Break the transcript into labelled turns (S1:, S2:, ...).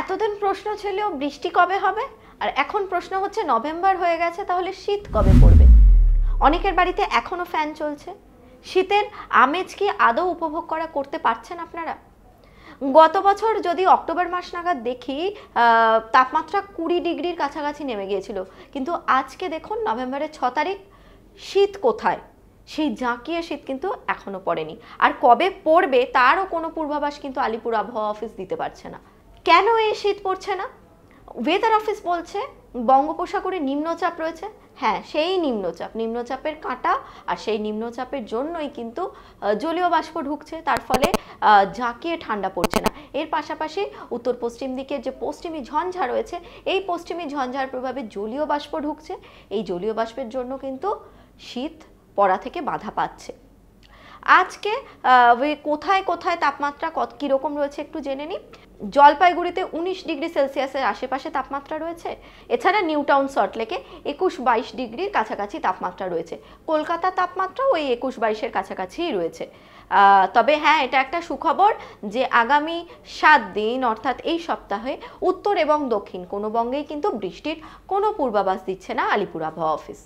S1: এতদিন প্রশ্ন ছিল বৃষ্টি কবে হবে, আর এখন প্রশ্ন হচ্ছে নভেম্বর হয়ে গেছে, তাহলে শীত কবে পড়বে। অনেকের বাড়িতে এখনো ফ্যান চলছে। শীতের আমেজ কি আদৌ উপভোগ করতে পারছেন আপনারা? গত বছর যদি অক্টোবর মাস নাগাদ দেখি তাপমাত্রা 20 ডিগ্রির কাছাকাছি নেমে গিয়েছিল, কিন্তু আজকে দেখুন নভেম্বরের 6 তারিখ, শীত কোথায়? সেই জাঁকিয়ে শীত কিন্তু এখনো পড়েনি। আর কবে পড়বে তারও কোনো পূর্বাভাস কিন্তু আলিপুর আবহাওয়া অফিস দিতে পারছে না। কেন এই শীত পড়ছে না? ওয়েদার অফিস বলছে বঙ্গোপসাগরে নিম্নচাপ রয়েছে। হ্যাঁ, সেই নিম্নচাপের কাঁটা, আর সেই নিম্নচাপের জন্যই কিন্তু জলীয় বাষ্প ঢুকছে, তার ফলে জাঁকিয়ে ঠান্ডা পড়ছে না। এর পাশাপাশি উত্তর পশ্চিম দিকের যে পশ্চিমী ঝঞ্ঝা রয়েছে, এই পশ্চিমী ঝঞ্ঝার প্রভাবে জলীয় বাষ্প ঢুকছে। এই জলীয় বাষ্পের জন্য কিন্তু শীত পড়া থেকে বাধা পাচ্ছে। আজকে কোথায় কোথায় তাপমাত্রা কীরকম রয়েছে একটু জেনে নিই। জলপাইগুড়িতে 19 ডিগ্রি সেলসিয়াসের আশেপাশে তাপমাত্রা রয়েছে। এছাড়া নিউ টাউন সল্টলেকে 21-22 ডিগ্রির কাছাকাছি তাপমাত্রা রয়েছে। কলকাতার তাপমাত্রা ওই 21-22-এর কাছাকাছিই রয়েছে। তবে হ্যাঁ, এটা একটা সুখবর যে আগামী 7 দিন অর্থাৎ এই সপ্তাহে উত্তর এবং দক্ষিণ কোনো বঙ্গেই কিন্তু বৃষ্টির কোনো পূর্বাভাস দিচ্ছে না আলিপুর আবহাওয়া অফিস।